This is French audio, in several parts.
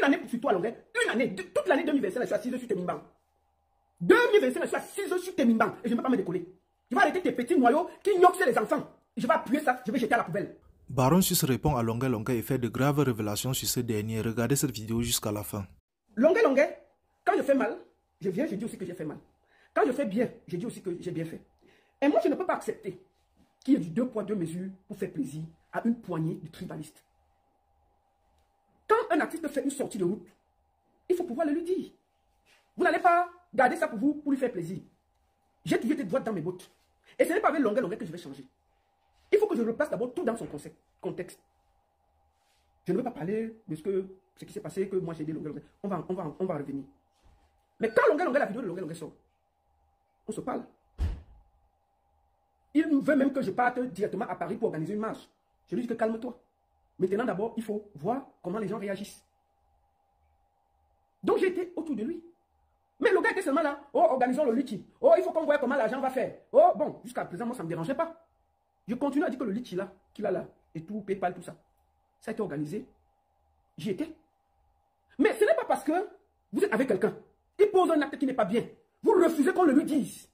année sur toi, Longuet. Une année. Toute l'année 2025, je suis assise sur tes mimbang. 2025, je suis assise sur tes mimbang. Et je ne vais pas me décoller. Je vais arrêter tes petits noyaux qui gnoxent les enfants. Et je vais appuyer ça, je vais jeter à la poubelle. Baron Sus répond à Longuet Longuet et fait de graves révélations sur ce dernier. Regardez cette vidéo jusqu'à la fin. Longuet Longuet, quand je fais mal, je viens, je dis aussi que j'ai fait mal. Quand je fais bien, je dis aussi que j'ai bien fait. Et moi, je ne peux pas accepter qu'il y ait du 2 poids 2 mesures pour faire plaisir à une poignée de tribalistes. Quand un artiste fait une sortie de route, il faut pouvoir le lui dire. Vous n'allez pas garder ça pour vous, pour lui faire plaisir. J'ai toujours été droite dans mes bottes. Et ce n'est pas avec Longuet Longuet que je vais changer. Il faut que je replace d'abord tout dans son contexte. Je ne veux pas parler de ce qui s'est passé, que moi j'ai dit Longuet Longuet. On va revenir. Mais quand Longuet Longuet, la vidéo de Longuet Longuet sort, on se parle. Il veut même que je parte directement à Paris pour organiser une marche. Je lui dis que calme-toi. Maintenant d'abord, il faut voir comment les gens réagissent. Donc j'ai été autour de lui. Mais le gars était seulement là. Oh, organisons le litchi. Oh, il faut qu'on voit comment l'argent va faire. Oh, bon, jusqu'à présent, moi, ça ne me dérangeait pas. Je continue à dire que le litchi là, qu'il a là, et tout, PayPal, tout ça, ça a été organisé. J'y étais. Mais ce n'est pas parce que vous êtes avec quelqu'un, il pose un acte qui n'est pas bien. Vous refusez qu'on le lui dise.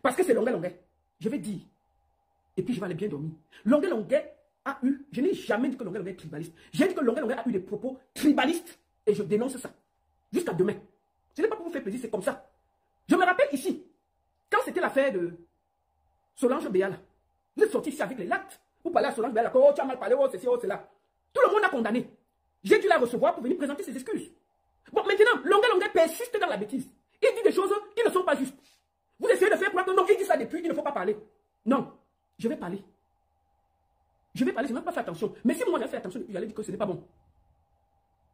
Parce que c'est Longuet Longuet. Je vais dire. Et puis je vais aller bien dormir. Longuet Longuet a eu, je n'ai jamais dit que Longuet Longuet est tribaliste. J'ai dit que Longuet Longuet a eu des propos tribalistes. Et je dénonce ça. Jusqu'à demain. Ce n'est pas pour vous faire plaisir, c'est comme ça. Je me rappelle ici, quand c'était l'affaire de Solange Béala, vous êtes sorti ici avec les lattes. Vous parlez à Solange Béala, oh tu as mal parlé, oh ceci, oh cela. Tout le monde a condamné. J'ai dû la recevoir pour venir présenter ses excuses. Bon, maintenant, Longuet Longuet persiste dans la bêtise. Il dit des choses qui ne sont pas justes. Vous essayez de faire croire que non, il dit ça depuis, il ne faut pas parler. Non, je vais parler. Je vais parler, je n'ai pas fait attention. Mais si moi j'avais fait attention, j'allais dire que ce n'est pas bon.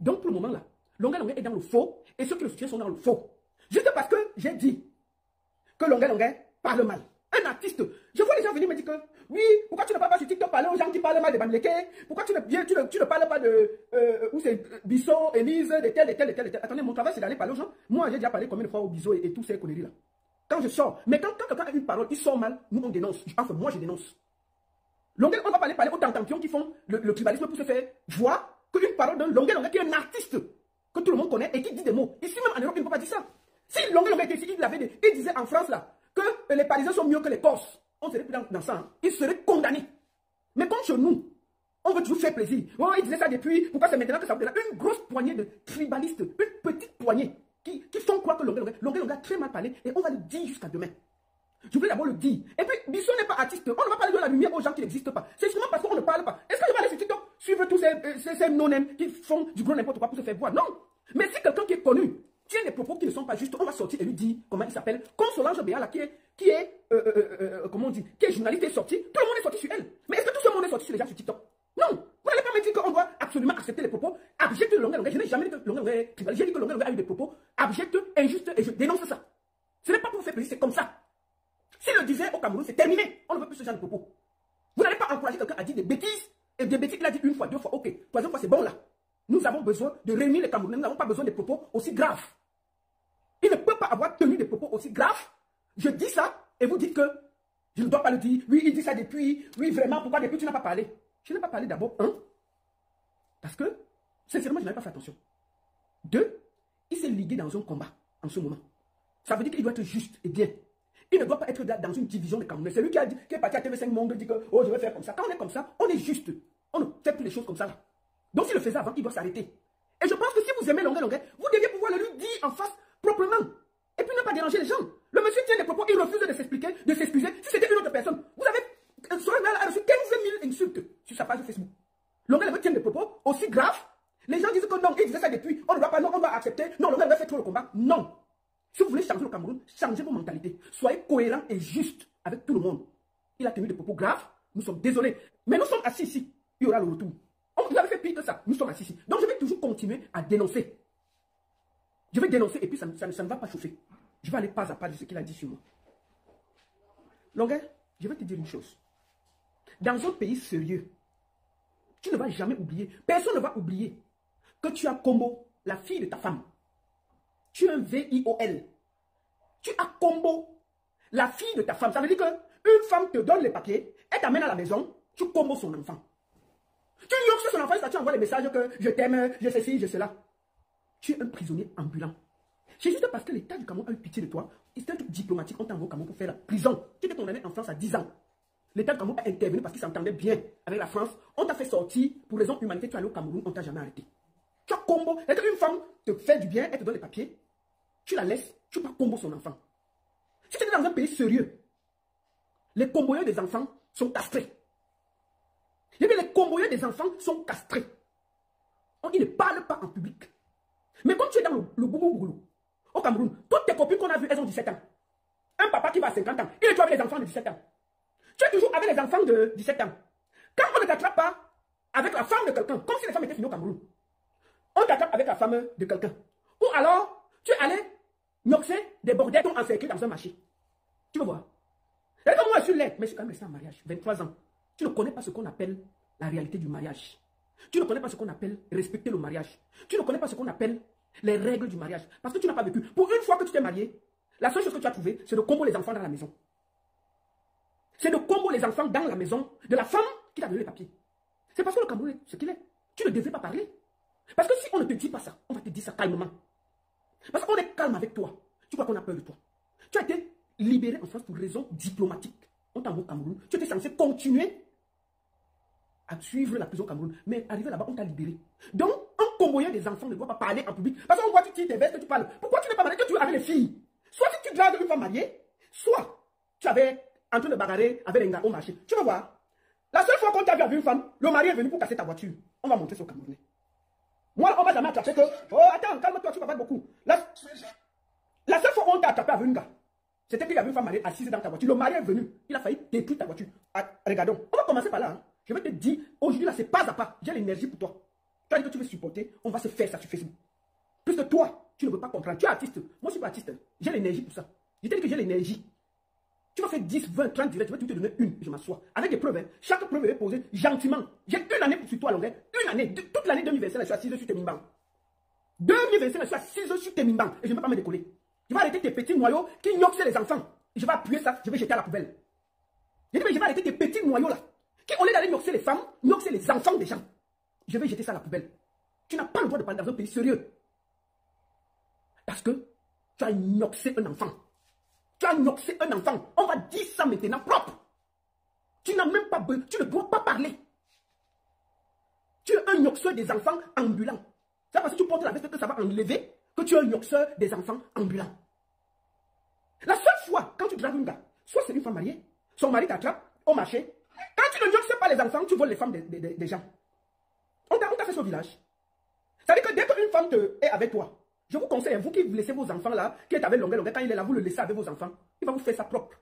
Donc pour le moment là, Longuet Longuet est dans le faux et ceux qui le soutiennent sont dans le faux. Juste parce que j'ai dit que Longuet Longuet parle mal. Un artiste, je vois les gens venir me dire que oui, pourquoi tu ne parles pas sur TikTok parler aux gens qui parlent mal de Bamileke? Pourquoi tu ne parles pas de où c'est Bissot, Élise, de tel. Attendez, mon travail c'est d'aller parler aux gens. Moi j'ai déjà parlé combien de fois au Bissot et tous ces conneries là. Quand je sors, mais quand quelqu'un a une parole, il sort mal, nous on dénonce. Enfin, moi je dénonce. Longuet, on va parler aux tantampions qui font le tribalisme pour se faire voir qu'une parole d'un Longuet Longuet qui est un artiste que tout le monde connaît et qui dit des mots. Ici même en Europe, il ne peut pas dire ça. Si Longuet Longuet était ici, il disait en France là que les Parisiens sont mieux que les Corses, on serait plus dans ça. Hein. Il serait condamné. Mais comme chez nous, on veut toujours faire plaisir. Oh, il disait ça depuis, pourquoi c'est maintenant que ça vous donne une grosse poignée de tribalistes, une petite poignée qui font croire que Longuet Longuet a très mal parlé et on va le dire jusqu'à demain. Je voulais d'abord le dire. Et puis, Bissot n'est pas artiste. On ne va pas aller de la lumière aux gens qui n'existent pas. C'est justement parce qu'on ne parle pas. Est-ce que je vais aller sur TikTok suivre tous ces non-nèmes qui font du gros n'importe quoi pour se faire voir? Non. Mais si quelqu'un qui est connu tient des propos qui ne sont pas justes, on va sortir et lui dire comment il s'appelle. Comme Solange Béala qui est comment on dit, qui est journaliste est sorti, tout le monde est sorti sur elle. Mais est-ce que tout ce monde est sorti sur les gens sur TikTok? Non. Vous n'allez pas me dire qu'on doit absolument accepter les propos abjects de Longuet Longuet. Je n'ai jamais dit que Longuet Longuet est tribaliste. J'ai dit que Longuet Longuet a eu des propos abjects, injustes et je dénonce ça. Ce n'est pas pour vous faire plaisir, c'est comme ça. S'il le disait au Cameroun, c'est terminé. On ne veut plus ce genre de propos. Vous n'allez pas encourager quelqu'un à dire des bêtises. Et des bêtises, il a dit une fois, deux fois. Ok, troisième fois, c'est bon là. Nous avons besoin de réunir les Camerounais. Nous n'avons pas besoin de propos aussi graves. Il ne peut pas avoir tenu des propos aussi graves. Je dis ça et vous dites que je ne dois pas le dire. Oui, il dit ça depuis. Oui, vraiment, pourquoi depuis tu n'as pas parlé? Je n'ai pas parlé d'abord, parce que, sincèrement, je n'avais pas fait attention. Deux, il s'est ligué dans un combat en ce moment. Ça veut dire qu'il doit être juste et bien. Il ne doit pas être dans une division de Camerounais. C'est lui qui est parti à TV5 Monde et dit que oh, je vais faire comme ça. Quand on est comme ça, on est juste. On ne fait plus les choses comme ça là. Donc s'il le faisait avant, il doit s'arrêter. Et je pense que si vous aimez Longuet Longuet, vous deviez pouvoir le lui dire en face proprement. Et puis ne pas déranger les gens. Le monsieur tient des propos, il refuse de s'expliquer, de s'excuser. Si c'était une autre personne, vous avez a reçu 15 000 insultes sur sa page Facebook. Longuet Longuet tient des propos aussi graves. Les gens disent que non, il disait ça depuis. On ne doit pas, non, on doit accepter. Non, Longuet Longuet fait trop le combat. Non. Si vous voulez changer le Cameroun, changez vos mentalités. Soyez cohérents et justes avec tout le monde. Il a tenu des propos graves. Nous sommes désolés. Mais nous sommes assis ici. Il y aura le retour. On vous avait fait pire que ça. Nous sommes assis ici. Donc je vais toujours continuer à dénoncer. Je vais dénoncer et puis ça ne va pas chauffer. Je vais aller pas à pas de ce qu'il a dit sur moi. Longuet, je vais te dire une chose. Dans un pays sérieux, tu ne vas jamais oublier, personne ne va oublier que tu as Combo, la fille de ta femme. Tu es un VIOL. Tu as Combo, la fille de ta femme. Ça veut dire qu'une femme te donne les papiers, elle t'amène à la maison, tu combos son enfant. Tu ignores sur son enfant jusqu'à tu envoies les messages que je t'aime, je ceci, je cela. Tu es un prisonnier ambulant. C'est juste parce que l'État du Cameroun a eu pitié de toi. C'est un truc diplomatique, on t'envoie au Cameroun pour faire la prison. Tu étais condamné en France à 10 ans. L'État du Cameroun a intervenu parce qu'il s'entendait bien avec la France. On t'a fait sortir pour raison humanitaire. Tu es allé au Cameroun, on t'a jamais arrêté. Tu as combo. Et qu'une femme te fait du bien, elle te donne les papiers. Tu la laisses, tu peux combo son enfant. Si tu es dans un pays sérieux, les comboyeurs des enfants sont castrés. Et bien les comboyeurs des enfants sont castrés. Ils ne parlent pas en public. Mais quand tu es dans le boulot, au Cameroun, toutes tes copines qu'on a vues, elles ont 17 ans. Un papa qui va à 50 ans, il est toujours avec les enfants de 17 ans. Tu es toujours avec les enfants de 17 ans. Quand on ne t'attrape pas avec la femme de quelqu'un, comme si les femmes étaient finies au Cameroun, on t'attrape avec la femme de quelqu'un. Ou alors, tu es allé noxer des bordels qui ont encerclé dans un marché. Tu veux voir? Et comme moi, je suis laid, mais je suis quand même resté en mariage, 23 ans. Tu ne connais pas ce qu'on appelle la réalité du mariage. Tu ne connais pas ce qu'on appelle respecter le mariage. Tu ne connais pas ce qu'on appelle les règles du mariage. Parce que tu n'as pas vécu. Pour une fois que tu t'es marié, la seule chose que tu as trouvée, c'est de combo les enfants dans la maison. C'est de combo les enfants dans la maison de la femme qui t'a donné les papiers. C'est parce que le Cameroun est ce qu'il est. Tu ne devrais pas parler. Parce que si on ne te dit pas ça, on va te dire ça calmement. Parce qu'on est calme avec toi. Tu crois qu'on a peur de toi. Tu as été libéré en France pour raison diplomatique. On t'envoie au Cameroun. Tu étais censé continuer à suivre la prison au Cameroun. Mais arrivé là-bas, on t'a libéré. Donc, un comboyeur des enfants ne doit pas parler en public. Parce qu'on voit, tu tires tes vestes, tu parles. Pourquoi tu n'es pas marié que tu es avec les filles? Soit si tu dragues une femme mariée, soit tu avais en train de bagarrer avec les gars au marché. Tu vas voir. La seule fois qu'on t'a vu avec une femme, le mari est venu pour casser ta voiture. On va montrer ça au Camerounais. Moi, on va jamais attraper que. Oh, attends, calme-toi, tu vas pas beaucoup. La seule fois où on t'a attrapé avec une gars, c'était qu'il y avait une femme mariée assise dans ta voiture. Le mari est venu. Il a failli détruire ta voiture. Ah, regardons. On va commencer par là. Hein. Je vais te dire, aujourd'hui, là, c'est pas à pas. J'ai l'énergie pour toi. Tu as dit que tu veux supporter. On va se faire ça sur Facebook. Puisque toi, tu ne veux pas comprendre. Tu es artiste. Moi, je suis pas artiste. J'ai l'énergie pour ça. Je t'ai dit que j'ai l'énergie. Tu vas faire 10, 20, 30 directs. Je vais te donner une. Je m'assois. Avec des preuves. Hein. Chaque preuve est posée gentiment. J'ai une année sur toi, longueur. Une année. Toute l'année 2025, je suis assise sur tes mimbans. 2025, je suis assise sur tes mimbans. Et je ne vais pas me décoller. Je vais arrêter tes petits noyaux qui gnoxent les enfants. Je vais appuyer ça. Je vais jeter à la poubelle. Je dis, mais je vais arrêter tes petits noyaux là. Qui, au lieu d'aller gnoxer les femmes, gnoxer les enfants des gens. Je vais jeter ça à la poubelle. Tu n'as pas le droit de parler dans un pays sérieux. Parce que tu as gnoxé un enfant. Tu as gnoxé un enfant. On va dire ça maintenant propre. Tu n'as même pas besoin. Tu ne dois pas parler. Tu es un gnoxeur des enfants ambulants. C'est parce que tu portes la veste que ça va enlever que tu es un gnoxeur des enfants ambulants. La seule fois, quand tu dragues une gars, soit c'est une femme mariée, son mari t'attrape au marché. Quand tu ne gnoxes pas les enfants, tu voles les femmes des gens. On t'a fait ce village. Ça veut dire que dès qu'une femme est avec toi, je vous conseille, vous qui laissez vos enfants là, qui est avec longueur, quand il est là, vous le laissez avec vos enfants, il va vous faire ça propre.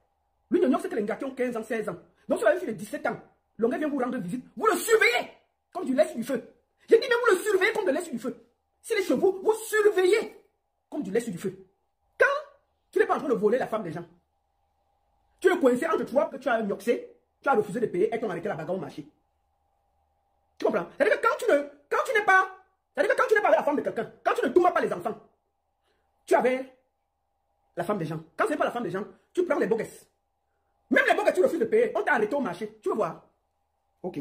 Lui, ne gnoxe que les gars qui ont 15 ans, 16 ans. Donc, si vous avez une fille de 17 ans, longueur vient vous rendre visite, vous le surveillez comme du lait sur du feu. J'ai dit, mais vous le surveillez comme du lait sur du feu. S'il est chez vous, vous surveillez comme du lait sur du feu. Quand tu n'es pas en train de voler la femme des gens, tu es coincé entre toi que tu as gnoxé, tu as refusé de payer et tu as arrêté la bagarre au marché. Tu comprends? C'est-à-dire que quand tu n'es pas avec la femme de quelqu'un, quand tu ne tournes pas les enfants, tu avais la femme des gens. Quand ce n'est pas la femme des gens, tu prends les bogues. Même les bogues, tu refuses de payer. On t'a arrêté au marché. Tu veux voir? Ok.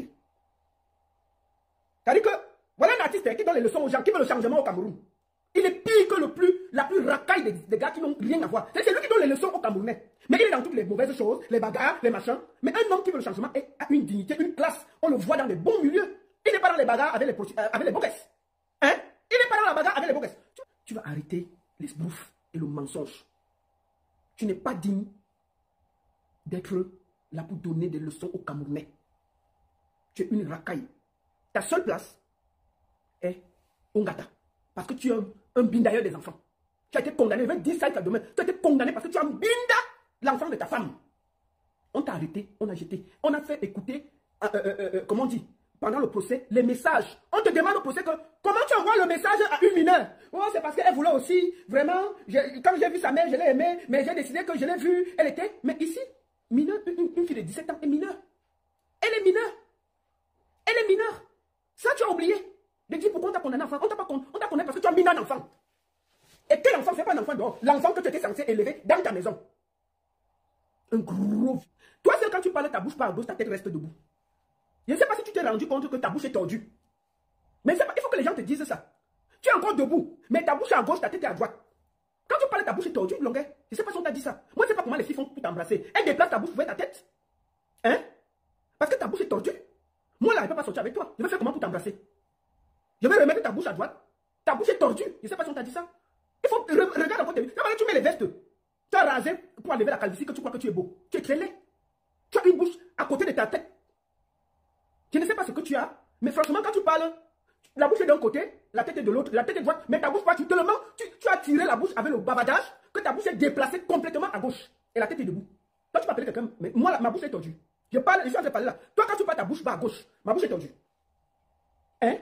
C'est-à-dire que, voilà un artiste qui donne les leçons aux gens, qui veut le changement au Cameroun. Il est pire que la plus racaille des gars qui n'ont rien à voir. C'est lui qui donne les leçons aux Camerounais. Mais il est dans toutes les mauvaises choses, les bagarres, les machins. Mais un homme qui veut le changement a une dignité, une classe. On le voit dans les bons milieux. Il n'est pas dans les bagarres avec les bogues. Hein? Il n'est pas dans la bagarre avec les bogues. Tu vas arrêter les bouffes et le mensonge. Tu n'es pas digne d'être là pour donner des leçons aux Camerounais. Tu es une racaille. Ta seule place est Ongata. Parce que tu es un bindailleur des enfants. Tu as été condamné, je vais dire ça demain. Tu as été condamné parce que tu as binda l'enfant de ta femme. On t'a arrêté, on a jeté. On a fait écouter, comment on dit, pendant le procès, les messages. On te demande au procès que, comment tu envoies le message à une mineure? Oh, c'est parce qu'elle voulait aussi, vraiment, quand j'ai vu sa mère, je l'ai aimée, mais j'ai décidé que je l'ai vue, elle était, mais ici, mineure, une fille de 17 ans est mineure. Elle est mineure. Elle est mineure. Ça, tu as oublié de dire pourquoi on t'a condamné un enfant. On t'a condamné parce que tu as mis un enfant. Et quel enfant? C'est pas un enfant dehors. L'enfant que tu étais censé élever dans ta maison. Un gros. Toi, seul, quand tu parles, ta bouche part à gauche, ta tête reste debout. Je ne sais pas si tu t'es rendu compte que ta bouche est tordue. Mais pas, il faut que les gens te disent ça. Tu es encore debout, mais ta bouche est à gauche, ta tête est à droite. Quand tu parles, ta bouche est tordue, longueur. Je ne sais pas si on t'a dit ça. Moi, je ne sais pas comment les filles font pour t'embrasser. Elles déplacent ta bouche pour voir ta tête. Hein? Parce que ta bouche est tordue. Moi, là, je ne peux pas sortir avec toi. Je vais faire comment pour t'embrasser? Je vais remettre ta bouche à droite. Ta bouche est tordue. Je ne sais pas si on t'a dit ça. Il faut regarder encore tes... Tu mets les vestes. Tu as rasé pour enlever la calvitie que tu crois que tu es beau. Tu es très laid. Tu as une bouche à côté de ta tête. Je ne sais pas ce que tu as, mais franchement, quand tu parles, la bouche est d'un côté, la tête est de l'autre, la tête est droite, mais ta bouche, tellement, tu as tiré la bouche avec le bavardage, que ta bouche est déplacée complètement à gauche, et la tête est debout. Toi, tu peux appeler quelqu'un, mais moi, ma bouche est tordue. Je suis en train de parler là. Toi, quand tu parles, ta bouche va à gauche, ma bouche est tordue. Hein?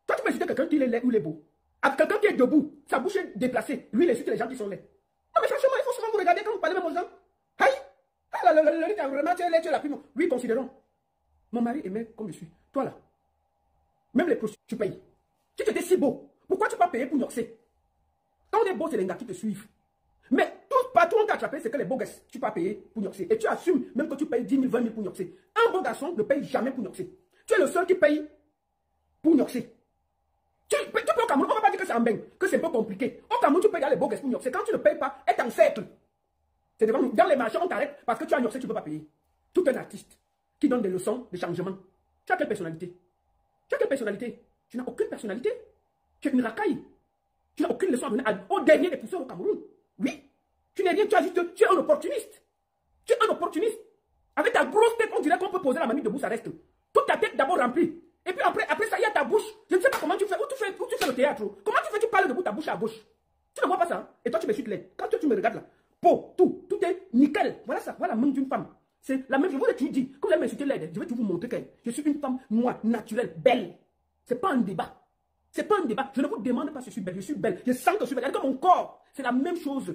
Toi, tu peux insulter quelqu'un qui est laid ou il est beau. Avec quelqu'un qui est debout, sa bouche est déplacée. Lui, il insulte les gens qui sont laids. Non, mais franchement, il faut souvent vous regarder quand vous parlez même aux gens. Aïe! Ah, vraiment, tu es laid, tu es la prime. Oui, considérons. Mon mari aimait comme je suis. Toi là, même les prostituées, tu payes. Si tu étais si beau, pourquoi tu ne peux pas payer pour noxer? Quand on est beau, c'est les gars qui te suivent. Mais tout patron qui a attrapé, c'est que les beaux gars, tu ne peux pas payer pour noxer. Et tu assumes même que tu payes 10 000, 20 000 pour noxer. Un beau garçon ne paye jamais pour noxer. Tu es le seul qui paye pour noxer. Tu peux au Cameroun, on ne va pas dire que c'est en bain, que c'est un peu compliqué. Au Cameroun, tu payes dans les beaux gars pour noxer. Quand tu ne payes pas, est en cercle. C'est devant nous. Dans les marchés, on t'arrête parce que tu as noxé, tu ne peux pas payer. Tout un artiste qui donne des leçons de changement. Tu as quelle personnalité? Tu as quelle personnalité? Tu n'as aucune personnalité. Tu es une racaille. Tu n'as aucune leçon à donner au dernier des pousseurs au Cameroun. Oui. Tu n'es rien, tu es un opportuniste. Tu es un opportuniste. Avec ta grosse tête, on dirait qu'on peut poser la mamie debout, ça reste. Toute ta tête d'abord remplie. Et puis après ça, il y a ta bouche. Je ne sais pas comment tu fais. Où tu fais le théâtre? Comment tu fais? Tu parles debout, ta bouche à gauche. Tu ne vois pas ça, hein? Et toi, tu me suis laid. Quand tu me regardes là, peau, tout est nickel. Voilà ça, voilà la main d'une femme. C'est la même chose. Je vous ai toujours dit, comme vous allez m'insulter l'aide, je vais tout vous montrer que je suis une femme, moi, naturelle, belle. Ce n'est pas un débat. Ce n'est pas un débat. Je ne vous demande pas si je suis belle. Je suis belle. Je sens que je suis belle. Comme mon corps, c'est la même chose.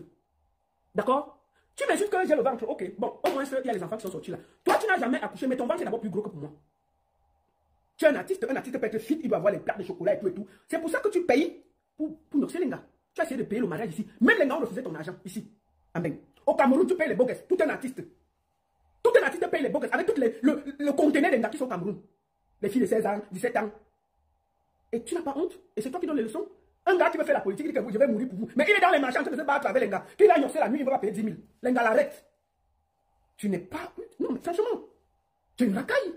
D'accord? Tu m'insultes que j'ai le ventre. Ok, bon, au moins, il y a les enfants qui sont sortis là. Toi, tu n'as jamais accouché, mais ton ventre est d'abord plus gros que pour moi. Tu es un artiste peut être fit, il doit avoir les plaques de chocolat et tout et tout. C'est pour ça que tu payes pour noxer les gars. Tu as essayé de payer le mariage ici. Même les gars ont refusé ton argent ici. Amen. Au Cameroun, tu payes les beaux gars. Tout un artiste. Tout un artiste paye les beaux gars. Avec tout le conteneur des gars qui sont au Cameroun. Les filles de 16 ans, 17 ans. Et tu n'as pas honte. Et c'est toi qui donnes les leçons. Un gars qui veut faire la politique, il dit que je vais mourir pour vous. Mais il est dans les marchés en train de se battre avec les gars. Qui va noxer la nuit, il va payer 10 000. Les gars l'arrêtent. Tu n'es pas... Non, mais franchement, tu es une racaille.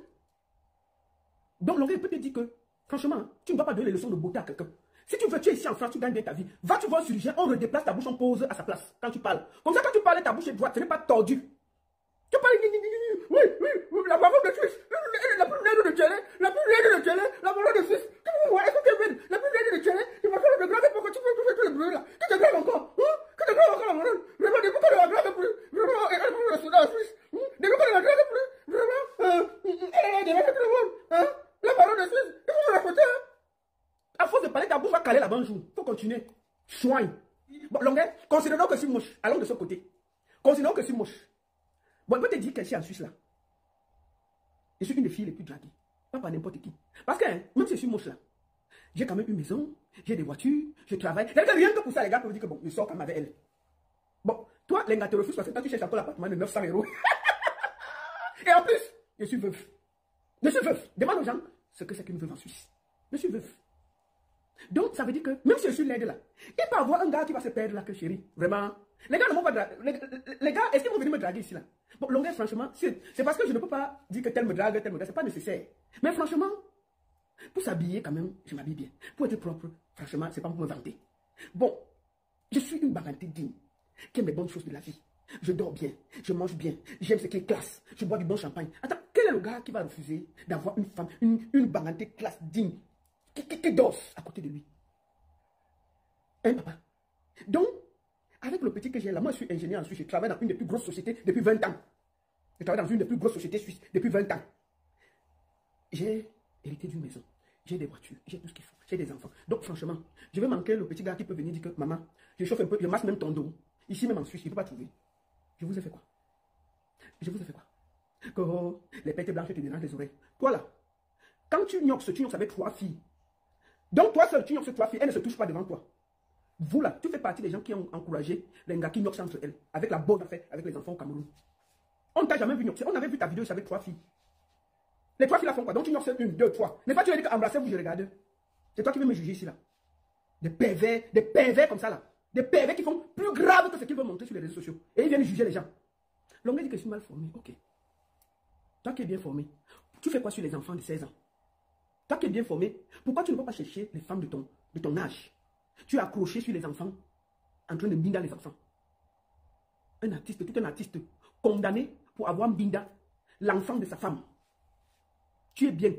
Donc, l'anglais peut te dire que, franchement, tu ne vas pas donner les leçons de beauté à quelqu'un. Si tu veux, tu es ici en France, tu gagnes bien ta vie. Va, tu vois un chirurgien, on redéplace ta bouche, on pose à sa place quand tu parles. Comme ça, quand tu parles, ta bouche est droite, ce n'est pas tordu. Tu parles, oui, la baronne de Suisse, la plus laide de Tchélé, la baronne de Suisse. Est-ce que tu es belle? La plus laide de Tchélé, il va faire le grave pour que tu fais tout le bruit là. Tu te graves encore, que te graves encore la baronne. Vraiment, depuis qu'on ne la grave plus, vraiment, elle est le soldat en Suisse. Depuis qu'on ne la grave plus, vraiment, elle est déjà tout le monde, la baronne de Suisse, il faut se la foutre, À force de parler, ta bouche va caler là-bas un jour. Il faut continuer. Soigne. Bon, Longuet, considérons que je suis moche. Allons de ce côté. Considérons que je suis moche. Bon, je peux te dire que je suis en Suisse là. Je suis une des filles les plus draguées. Pas par n'importe qui. Parce que, même si je suis moche là, j'ai quand même une maison, j'ai des voitures, je travaille. Rien que pour ça, les gars peuvent dire que bon, je sors quand même avec elle. Bon, toi, les gars te refusent parce que toi, tu cherches encore l'appartement de 900 €. Et en plus, je suis veuf. Je suis veuf. Demande aux gens ce que c'est qu'une veuve en Suisse. Je suis veuf. Donc, ça veut dire que, même si je suis laide là, il peut y avoir un gars qui va se perdre là, que chérie. Vraiment. Les gars ne vont pas draguer. Les gars, est-ce qu'ils vont venir me draguer ici là? Bon, Longuet, franchement, c'est parce que je ne peux pas dire que tel me drague, c'est pas nécessaire. Mais franchement, pour s'habiller quand même, je m'habille bien. Pour être propre, franchement, c'est pas pour me vanter. Bon, je suis une barantée digne, qui aime les bonnes choses de la vie. Je dors bien, je mange bien, j'aime ce qui est classe, je bois du bon champagne. Attends, quel est le gars qui va refuser d'avoir une femme, une barantée classe digne, qui dort à côté de lui? Hein, papa? Donc, avec le petit que j'ai là, moi je suis ingénieur en Suisse, je travaille dans une des plus grosses sociétés depuis 20 ans. Je travaille dans une des plus grosses sociétés suisses depuis 20 ans. J'ai hérité d'une maison, j'ai des voitures, j'ai tout ce qu'il faut, j'ai des enfants. Donc franchement, je vais manquer le petit gars qui peut venir dire que maman, je chauffe un peu, je masse même ton dos. Ici même en Suisse, il ne peut pas trouver. Je vous ai fait quoi? Je vous ai fait quoi? Que oh, les pêtes blanches te dérangent les oreilles. Toi là, quand tu gnoxes avec 3 filles. Donc toi seul, tu gnoxes 3 filles, elles ne se touchent pas devant toi. Vous là, tu fais partie des gens qui ont encouragé les gars qui gnoxent entre elles, avec la bonne affaire, avec les enfants au Cameroun. On ne t'a jamais vu gnoxer. On avait vu ta vidéo avec 3 filles. Les 3 filles là font quoi? Donc tu n'en sais 1, 2, 3. N'est pas tu as dit qu'embrassez-vous, je regarde. C'est toi qui veux me juger ici là. Des pervers comme ça là. Des pervers qui font plus grave que ce qu'ils veulent montrer sur les réseaux sociaux. Et ils viennent juger les gens. Longuet dit que je suis mal formé. Ok. Toi qui es bien formé, tu fais quoi sur les enfants de 16 ans? Toi qui es bien formé, pourquoi tu ne vas pas chercher les femmes de ton âge? Tu es accroché sur les enfants, en train de binda les enfants. Un artiste, tout un artiste, condamné pour avoir binda l'enfant de sa femme. Tu es bien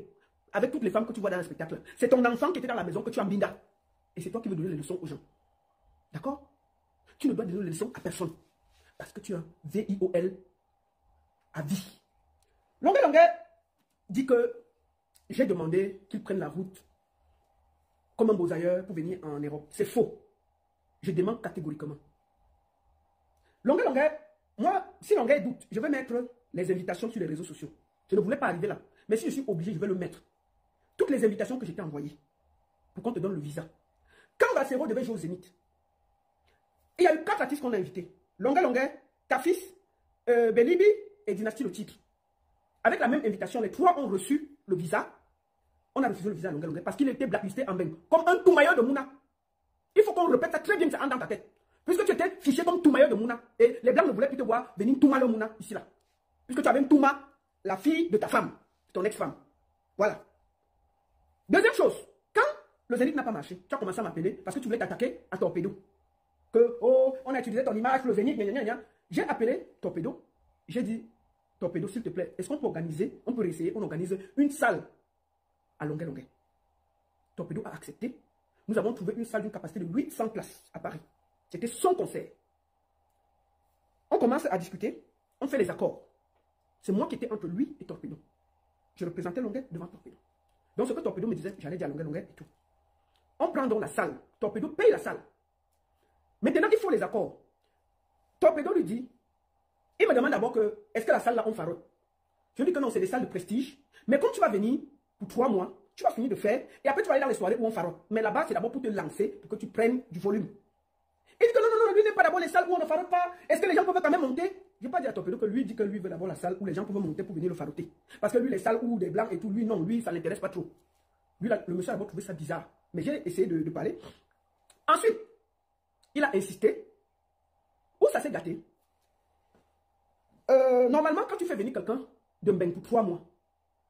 avec toutes les femmes que tu vois dans le spectacle. C'est ton enfant qui était dans la maison que tu as binda. Et c'est toi qui veux donner les leçons aux gens. D'accord? Tu ne dois donner les leçons à personne. Parce que tu as VIOL à vie. Longuet dit que j'ai demandé qu'il prenne la route comme un beaux-ailleurs pour venir en Europe. C'est faux. Je demande catégoriquement. Longuet, moi, si Longuet doute, je vais mettre les invitations sur les réseaux sociaux. Je ne voulais pas arriver là. Mais si je suis obligé, je vais le mettre. Toutes les invitations que je t'ai envoyées pour qu'on te donne le visa. Quand Bassero devait jouer au Zénith, il y a eu 4 artistes qu'on a invités. Longuet, Kafis, Belibi et Dynastie le titre. Avec la même invitation, les 3 ont reçu le visa. On a refusé le visa à Longuet parce qu'il était blacklisté en Beng. Comme un Toumailleur de Mouna. Il faut qu'on répète ça très bien, que ça entre dans ta tête. Puisque tu étais fiché comme Toumailleur de Mouna. Et les Blancs ne voulaient plus te voir venir Touma le Mouna, ici là. Puisque tu avais une Touma, la fille de ta femme, ton ex-femme. Voilà. Deuxième chose, quand le Zénith n'a pas marché, tu as commencé à m'appeler parce que tu voulais t'attaquer à Torpedo. Que, oh, on a utilisé ton image, le Zénith, gna, gna, gna. J'ai appelé Torpedo. J'ai dit, Torpedo, s'il te plaît, est-ce qu'on peut organiser, on peut essayer, on organise une salle à Longuet. Torpedo a accepté. Nous avons trouvé une salle d'une capacité de 800 places à Paris. C'était son concert. On commence à discuter, on fait les accords. C'est moi qui étais entre lui et Torpedo. Je représentais Longuet devant Torpedo. Donc ce que Torpedo me disait, j'allais dire à Longuet et tout. On prend donc la salle. Torpedo paye la salle. Maintenant qu'il faut les accords, Torpedo lui dit, il me demande d'abord que, est-ce que la salle là, on farote? Je lui dis que non, c'est des salles de prestige. Mais comme tu vas venir pour 3 mois, tu vas finir de faire, et après tu vas aller dans les soirées où on farote. Mais là-bas, c'est d'abord pour te lancer, pour que tu prennes du volume. Il dit que non, lui n'est pas d'abord les salles où on ne farote pas. Est-ce que les gens peuvent quand même monter? Je n'ai pas dit à Torpedo que lui dit que lui veut d'abord la salle où les gens peuvent monter pour venir le faroter. Parce que lui, les salles où des blancs et tout, lui, non, lui, ça ne l'intéresse pas trop. Lui, là, le monsieur a d'abord trouvé ça bizarre. Mais j'ai essayé de parler. Ensuite, il a insisté. Où ça s'est gâté? Normalement, quand tu fais venir quelqu'un de Mbeng pour 3 mois,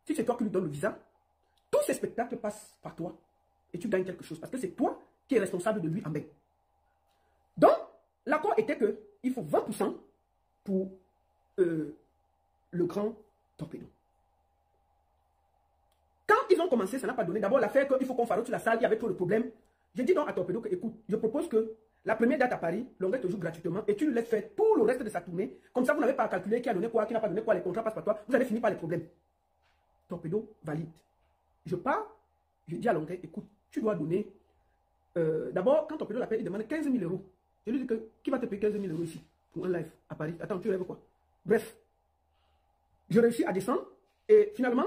si c'est toi qui lui donnes le visa, tous ces spectacles passent par toi et tu gagnes quelque chose parce que c'est toi qui es responsable de lui en Mbeng. Donc, l'accord était qu'il faut 20% pour le grand Torpedo. Quand ils ont commencé, ça n'a pas donné. D'abord, l'affaire qu'il faut qu'on fasse sur la salle, il y avait trop de problèmes. J'ai dit donc à Torpedo que, écoute, je propose que la première date à Paris, Longuet te joue gratuitement et tu lui laisses faire tout le reste de sa tournée. Comme ça, vous n'avez pas à calculer qui a donné quoi, qui n'a pas donné quoi, les contrats passent par toi. Vous allez finir par les problèmes. Torpedo valide. Je pars, je dis à Longuet, écoute, tu dois donner. D'abord, quand Torpedo l'appelle, il demande 15 000 €. Je lui dis que qui va te payer 15 000 € ici pour un live à Paris? Attends, tu rêves quoi? Bref, je réussis à descendre et finalement,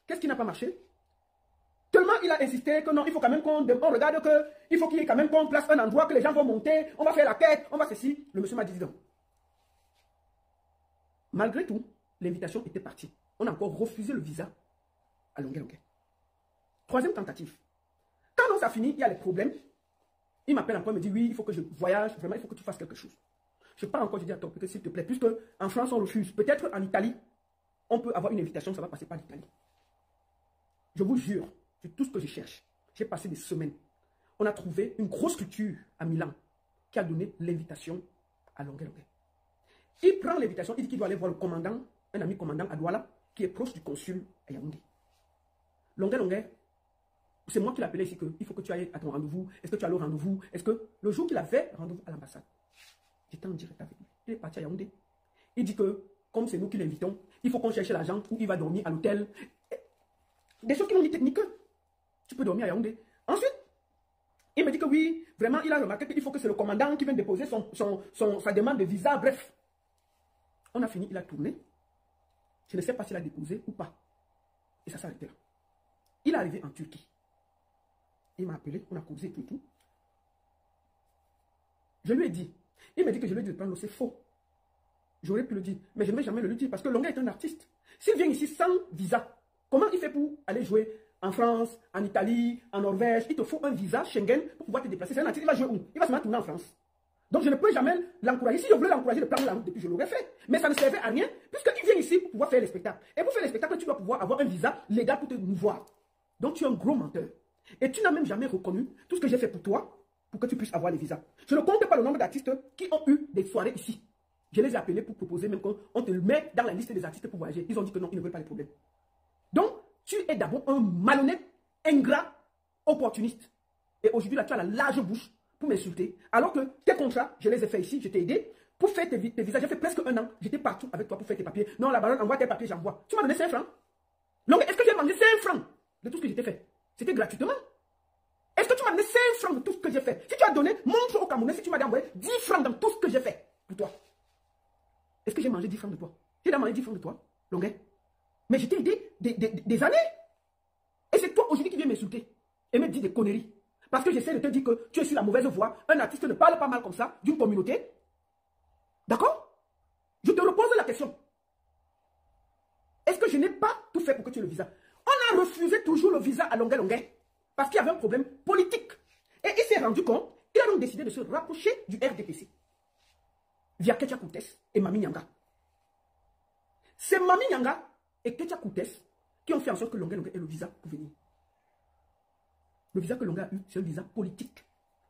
qu'est-ce qui n'a pas marché? Tellement il a insisté que non, il faut quand même qu'on regarde qu'il faut qu'il y ait quand même qu'on place un endroit que les gens vont monter, on va faire la quête, on va ceci. Le monsieur m'a dit non. Malgré tout, l'invitation était partie. On a encore refusé le visa à Longuet. Troisième tentative. Quand ça a fini, il y a les problèmes. Il m'appelle encore, il me dit oui, il faut que je voyage, vraiment, il faut que tu fasses quelque chose. Je pars encore, je dis à Torpedo, s'il te plaît, puisque en France on refuse. Peut-être en Italie, on peut avoir une invitation, ça va passer par l'Italie. Je vous jure, c'est tout ce que je cherche. J'ai passé des semaines. On a trouvé une grosse structure à Milan qui a donné l'invitation à Longuet. Il prend l'invitation, il dit qu'il doit aller voir le commandant, un ami commandant à Douala, qui est proche du consul à Yaoundé. Longuet, c'est moi qui l'ai appelé ici qu'il faut que tu ailles à ton rendez-vous. Est-ce que tu as le rendez-vous? Est-ce que le jour qu'il avait rendez-vous à l'ambassade, j'étais en direct avec lui. Il est parti à Yaoundé. Il dit que, comme c'est nous qui l'invitons, il faut qu'on cherche l'agent où il va dormir à l'hôtel. Des choses qui l'ont dit techniques. Tu peux dormir à Yaoundé. Ensuite, il me dit que oui, vraiment, il a remarqué qu'il faut que c'est le commandant qui vienne déposer sa demande de visa. Bref, on a fini, il a tourné. Je ne sais pas s'il a déposé ou pas. Et ça s'est arrêté là. Il est arrivé en Turquie. Il m'a appelé, on a causé tout. Je lui ai dit, il m'a dit que je lui ai dit de prendre l'eau, c'est faux. J'aurais pu le dire, mais je ne vais jamais le lui dire parce que Longuet est un artiste. S'il vient ici sans visa, Comment il fait pour aller jouer en France, en Italie, en Norvège? Il te faut un visa Schengen pour pouvoir te déplacer. C'est un artiste, il va jouer où? Il va se mettre tourner en France. Donc je ne peux jamais l'encourager. Si je voulais l'encourager de prendre la route depuis, je l'aurais fait. Mais ça ne servait à rien, puisqu'il vient ici pour pouvoir faire les spectacles. Et pour faire les spectacles, tu dois pouvoir avoir un visa légal pour te mouvoir. Donc tu es un gros menteur. Et tu n'as même jamais reconnu tout ce que j'ai fait pour toi, pour que tu puisses avoir les visas. Je ne compte pas le nombre d'artistes qui ont eu des soirées ici. Je les ai appelés pour proposer même qu'on te le met dans la liste des artistes pour voyager. Ils ont dit que non, ils ne veulent pas les problèmes. Donc, tu es d'abord un malhonnête, ingrat, opportuniste. Et aujourd'hui, là, tu as la large bouche pour m'insulter. Alors que tes contrats, je les ai faits ici, je t'ai aidé. Pour faire tes visas, j'ai fait presque 1 an. J'étais partout avec toi pour faire tes papiers. Non, la baronne, envoie tes papiers, j'envoie. Tu m'as donné 5 francs. Donc, est-ce que j'ai mangé 5 francs de tout ce que j'ai fait? C'était gratuitement. Est-ce que tu m'as donné 5 francs de tout ce que j'ai fait? Si tu as donné, montre au Camerounais si tu m'as envoyé 10 francs dans tout ce que j'ai fait pour toi. Est-ce que j'ai mangé 10 francs de toi? J'ai mangé 10 francs de toi, Longuet. Mais je t'ai aidé des années. Et c'est toi aujourd'hui qui viens m'insulter et me dire des conneries. Parce que j'essaie de te dire que tu es sur la mauvaise voie. Un artiste ne parle pas mal comme ça d'une communauté. D'accord? Je te repose la question. Est-ce que je n'ai pas tout fait pour que tu aies le visa? On a refusé toujours le visa à Longuet. Parce qu'il y avait un problème politique. Et il s'est rendu compte, il a donc décidé de se rapprocher du RDPC. Via Ketia Koutes et Mami Nyanga. C'est Mami Nyanga et Ketia Koutes qui ont fait en sorte que Longuet ait le visa pour venir. Le visa que Longuet a eu, c'est un visa politique.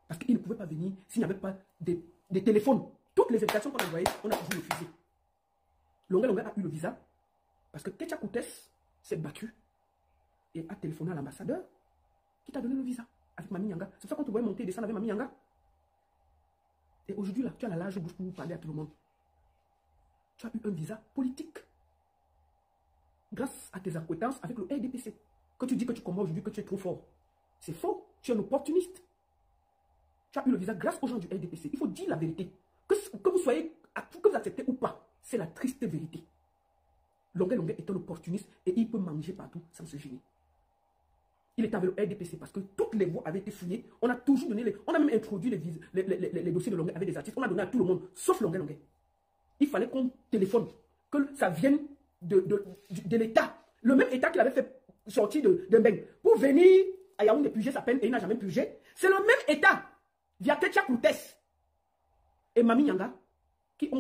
Parce qu'il ne pouvait pas venir s'il n'y avait pas des téléphones. Toutes les invitations qu'on a envoyées, on a toujours refusé. Longuet a eu le visa parce que Ketia Koutes s'est battu et a téléphoné à l'ambassadeur qui t'a donné le visa avec Mami Nyanga. C'est ça qu'on te voyait monter et descendre avec Mami Nyanga. Et aujourd'hui, là, tu as la large bouche pour parler à tout le monde. Tu as eu un visa politique. Grâce à tes acquaintances avec le RDPC. Que tu dis que tu combats aujourd'hui, que tu es trop fort. C'est faux. Tu es un opportuniste. Tu as eu le visa grâce aux gens du RDPC. Il faut dire la vérité. Que vous soyez, que vous acceptez ou pas, c'est la triste vérité. Longuet est un opportuniste et il peut manger partout sans se gêner. Il est avec le RDPC parce que toutes les voies avaient été fouillées. On a toujours donné, on a même introduit les dossiers de Longuet avec des artistes. On a donné à tout le monde, sauf Longuet. Il fallait qu'on téléphone, que ça vienne de l'État. Le même État qu'il avait fait sortir de Mbeng pour venir à Yaoundé purger sa peine et il n'a jamais purgé. C'est le même État, via Ketia Koutes et Mami Nyanga, qui ont